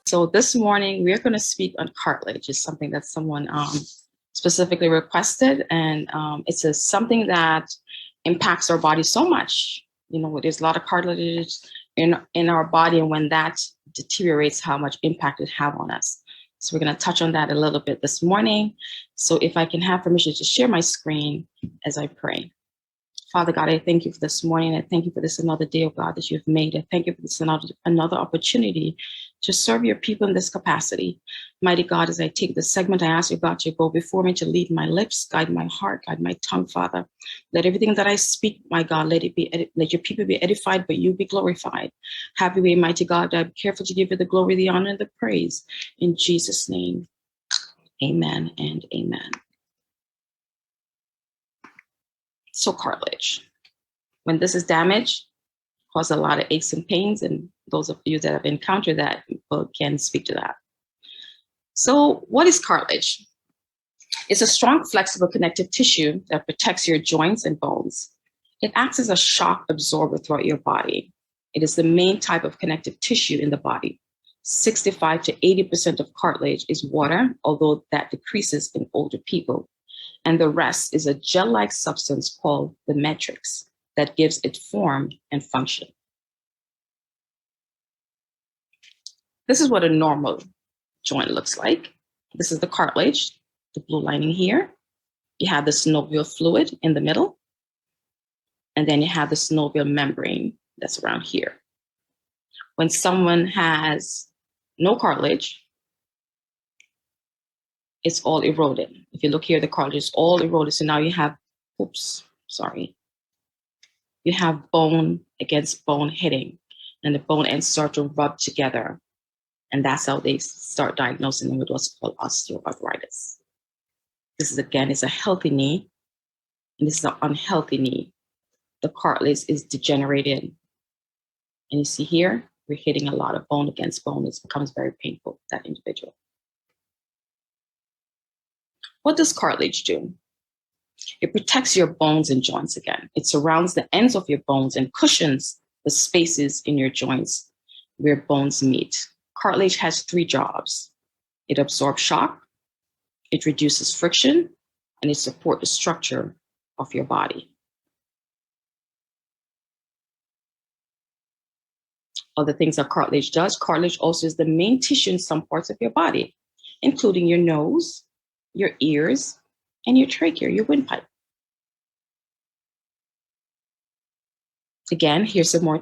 So this morning, we're going to speak on cartilage. It's something that someone specifically requested, and it's something that impacts our body so much. You know, there's a lot of cartilage in our body, and when that deteriorates, how much impact it have on us. So we're going to touch on that a little bit this morning. So if I can have permission to share my screen as I pray. Father God, I thank you for this morning. I thank you for this another day, oh God, that you've made. I thank you for this another opportunity to serve your people in this capacity. Mighty God, as I take this segment, I ask you, God, to go before me, to lead my lips, guide my heart, guide my tongue, Father. Let everything that I speak, my God, let your people be edified, but you be glorified. Have your way, mighty God. I'm careful to give you the glory, the honor, and the praise. In Jesus' name, amen and amen. So cartilage, when this is damaged, causes a lot of aches and pains, and those of you that have encountered that can speak to that. So what is cartilage? It's a strong, flexible connective tissue that protects your joints and bones. It acts as a shock absorber throughout your body. It is the main type of connective tissue in the body. 65 to 80% of cartilage is water, although that decreases in older people. And the rest is a gel-like substance called the matrix that gives it form and function. This is what a normal joint looks like. This is the cartilage, the blue lining here. You have the synovial fluid in the middle, and then you have the synovial membrane that's around here. When someone has no cartilage, it's all eroded. If you look here, the cartilage is all eroded. So now you have, you have bone against bone hitting, and the bone ends start to rub together. And that's how they start diagnosing them with what's called osteoarthritis. This is, again, it's a healthy knee, and this is an unhealthy knee. The cartilage is degenerated. And you see here, we're hitting a lot of bone against bone. It becomes very painful for that individual. What does cartilage do? It protects your bones and joints again. It surrounds the ends of your bones and cushions the spaces in your joints where bones meet. Cartilage has 3 jobs. It absorbs shock, it reduces friction, and it supports the structure of your body. Other things that cartilage does, cartilage also is the main tissue in some parts of your body, including your nose, your ears, and your trachea, your windpipe. Again, here's some more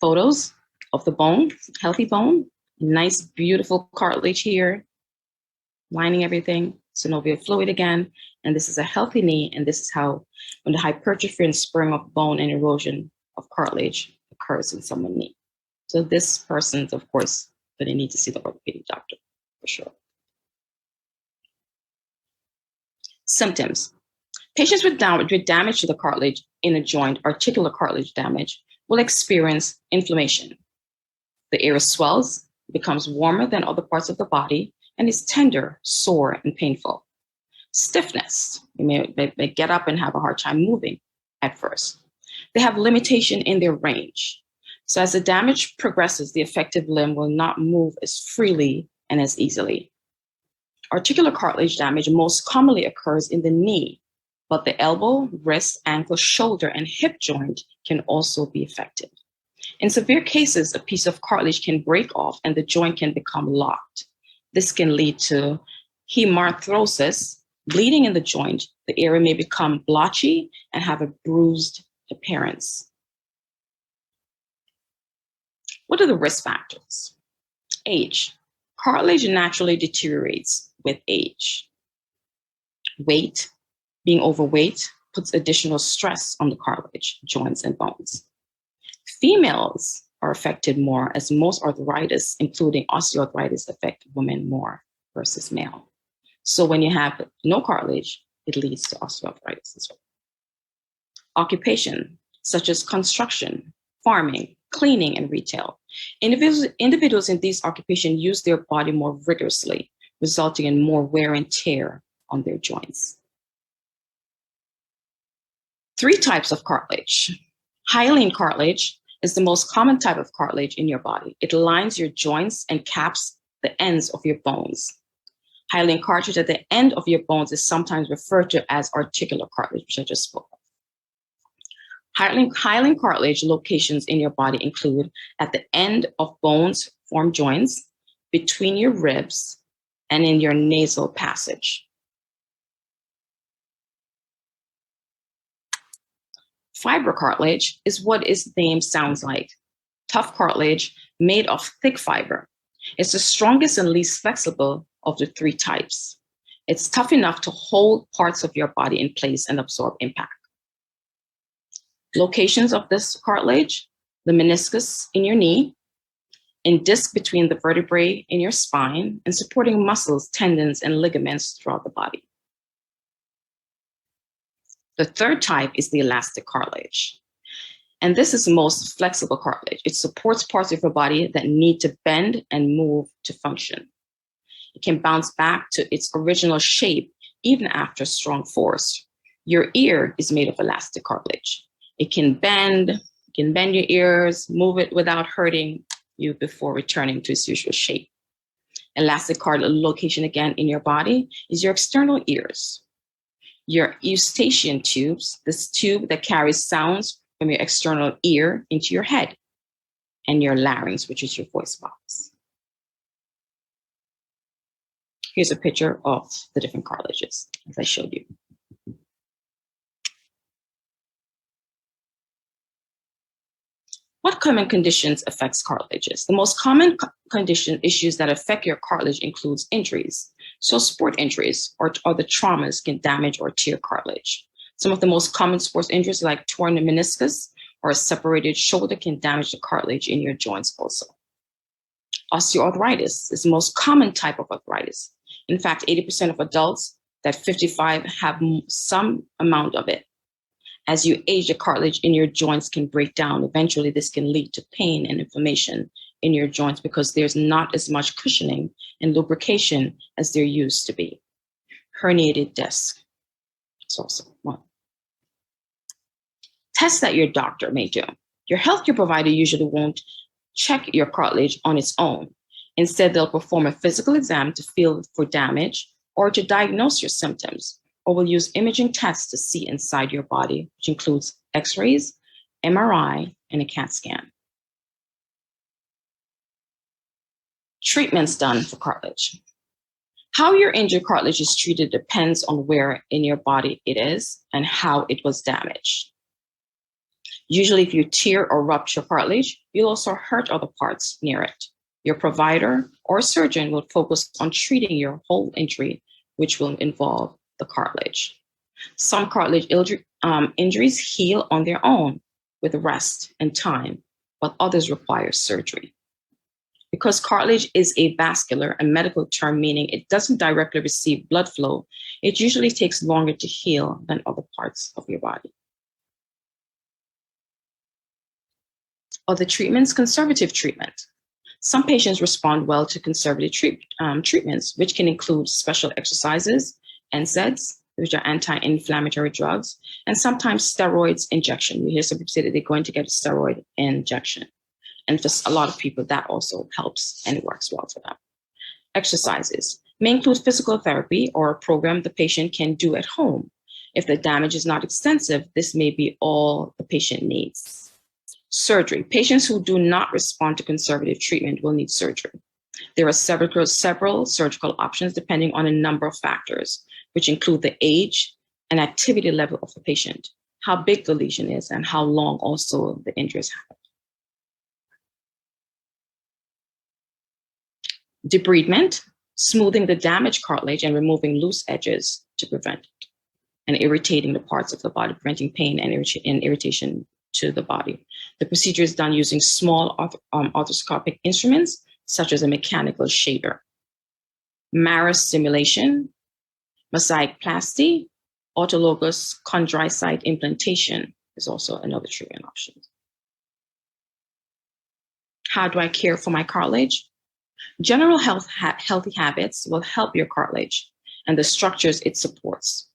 photos of the bone, healthy bone, nice, beautiful cartilage here, lining everything, synovial fluid again, and this is a healthy knee, and this is how, when the hypertrophy and spurring of bone and erosion of cartilage occurs in someone's knee. So this person's, of course, going to need to see the orthopedic doctor, for sure. Symptoms. Patients with damage to the cartilage in a joint, articular cartilage damage, will experience inflammation. The area swells, becomes warmer than other parts of the body, and is tender, sore, and painful. Stiffness. You may get up and have a hard time moving at first. They have limitation in their range. So as the damage progresses, the affected limb will not move as freely and as easily. Articular cartilage damage most commonly occurs in the knee, but the elbow, wrist, ankle, shoulder, and hip joint can also be affected. In severe cases, a piece of cartilage can break off and the joint can become locked. This can lead to hemarthrosis, bleeding in the joint. The area may become blotchy and have a bruised appearance. What are the risk factors? Age. Cartilage naturally deteriorates with age. Weight. Being overweight puts additional stress on the cartilage, joints, and bones. Females are affected more, as most arthritis, including osteoarthritis, affect women more versus male. So when you have no cartilage, it leads to osteoarthritis as well. Occupation, such as construction, farming, cleaning, and retail. Individuals in these occupations use their body more rigorously, resulting in more wear and tear on their joints. 3 types of cartilage. Hyaline cartilage is the most common type of cartilage in your body. It lines your joints and caps the ends of your bones. Hyaline cartilage at the end of your bones is sometimes referred to as articular cartilage, which I just spoke of. Hyaline cartilage locations in your body include at the end of bones form joints, between your ribs, and in your nasal passage. Fibrocartilage is what its name sounds like. Tough cartilage made of thick fiber. It's the strongest and least flexible of the three types. It's tough enough to hold parts of your body in place and absorb impact. Locations of this cartilage: the meniscus in your knee, in disc between the vertebrae in your spine, and supporting muscles, tendons, and ligaments throughout the body. The third type is the elastic cartilage. And this is the most flexible cartilage. It supports parts of your body that need to bend and move to function. It can bounce back to its original shape even after strong force. Your ear is made of elastic cartilage. It can bend your ears, move it without hurting you before returning to its usual shape. Elastic cartilage location again in your body is your external ears. Your eustachian tubes, this tube that carries sounds from your external ear into your head, and your larynx, which is your voice box. Here's a picture of the different cartilages, as I showed you. What common conditions affects cartilages? The most common condition issues that affect your cartilage includes injuries. So sport injuries or the traumas can damage or tear cartilage. Some of the most common sports injuries like torn meniscus or a separated shoulder can damage the cartilage in your joints also. Osteoarthritis is the most common type of arthritis. In fact, 80% of adults that 55 have some amount of it. As you age, the cartilage in your joints can break down. Eventually, this can lead to pain and inflammation in your joints because there's not as much cushioning and lubrication as there used to be. Herniated disc is also one. Tests that your doctor may do. Your healthcare provider usually won't check your cartilage on its own. Instead, they'll perform a physical exam to feel for damage or to diagnose your symptoms, or will use imaging tests to see inside your body, which includes X-rays, MRI, and a CAT scan. Treatments done for cartilage. How your injured cartilage is treated depends on where in your body it is and how it was damaged. Usually, if you tear or rupture cartilage, you'll also hurt other parts near it. Your provider or surgeon will focus on treating your whole injury, which will involve the cartilage. Some cartilage injuries heal on their own with rest and time, but others require surgery. Because cartilage is a vascular and medical term, meaning it doesn't directly receive blood flow, it usually takes longer to heal than other parts of your body. Other treatments: conservative treatment. Some patients respond well to conservative treatments, which can include special exercises, NSAIDs, which are anti-inflammatory drugs, and sometimes steroids injection. You hear some people say that they're going to get a steroid injection. And for a lot of people, that also helps and works well for them. Exercises may include physical therapy or a program the patient can do at home. If the damage is not extensive, this may be all the patient needs. Surgery. Patients who do not respond to conservative treatment will need surgery. There are several surgical options depending on a number of factors, which include the age and activity level of the patient, how big the lesion is, and how long also the injuries happen. Debridement, smoothing the damaged cartilage and removing loose edges to prevent it, and irritating the parts of the body, preventing pain and irritation to the body. The procedure is done using small arthroscopic instruments, such as a mechanical shaver. Marrow stimulation, mosaic-plasty, autologous chondrocyte implantation is also another treatment option. How do I care for my cartilage? General healthy habits will help your cartilage and the structures it supports.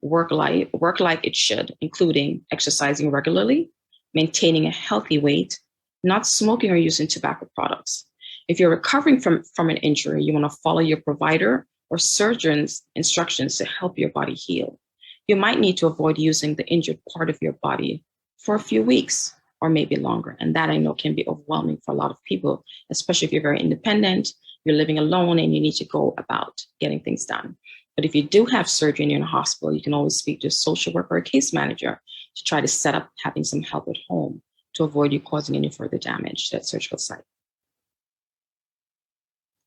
Work like it should, including exercising regularly, maintaining a healthy weight, not smoking or using tobacco products. If you're recovering from an injury, you want to follow your provider or surgeon's instructions to help your body heal. You might need to avoid using the injured part of your body for a few weeks or maybe longer. And that I know can be overwhelming for a lot of people, especially if you're very independent, you're living alone, and you need to go about getting things done. But if you do have surgery and you're in a hospital, you can always speak to a social worker or a case manager to try to set up having some help at home to avoid you causing any further damage to that surgical site.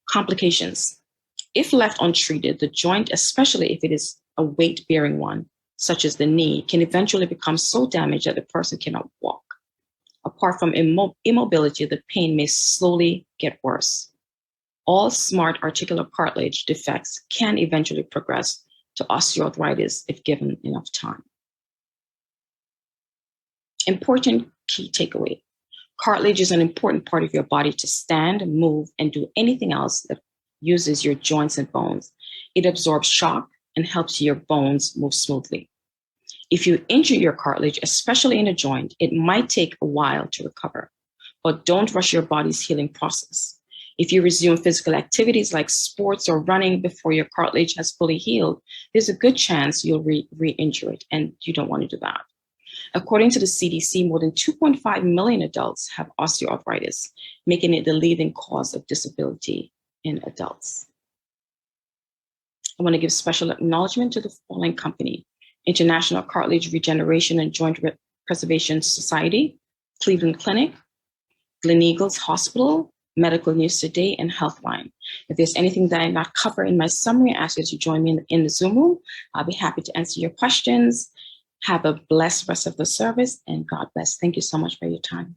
Complications. If left untreated, the joint, especially if it is a weight-bearing one, such as the knee, can eventually become so damaged that the person cannot walk. Apart from immobility, the pain may slowly get worse. All smart articular cartilage defects can eventually progress to osteoarthritis if given enough time. Important key takeaway. Cartilage is an important part of your body to stand, move, and do anything else that uses your joints and bones. It absorbs shock and helps your bones move smoothly. If you injure your cartilage, especially in a joint, it might take a while to recover, but don't rush your body's healing process. If you resume physical activities like sports or running before your cartilage has fully healed, there's a good chance you'll re-injure it, and you don't want to do that. According to the CDC, more than 2.5 million adults have osteoarthritis, making it the leading cause of disability in adults. I want to give special acknowledgement to the following company: International Cartilage Regeneration and Joint Preservation Society, Cleveland Clinic, Gleneagles Hospital, Medical News Today, and Healthline. If there's anything that I not cover in my summary, I ask you to join me in the Zoom room. I'll be happy to answer your questions. Have a blessed rest of the service, and God bless. Thank you so much for your time.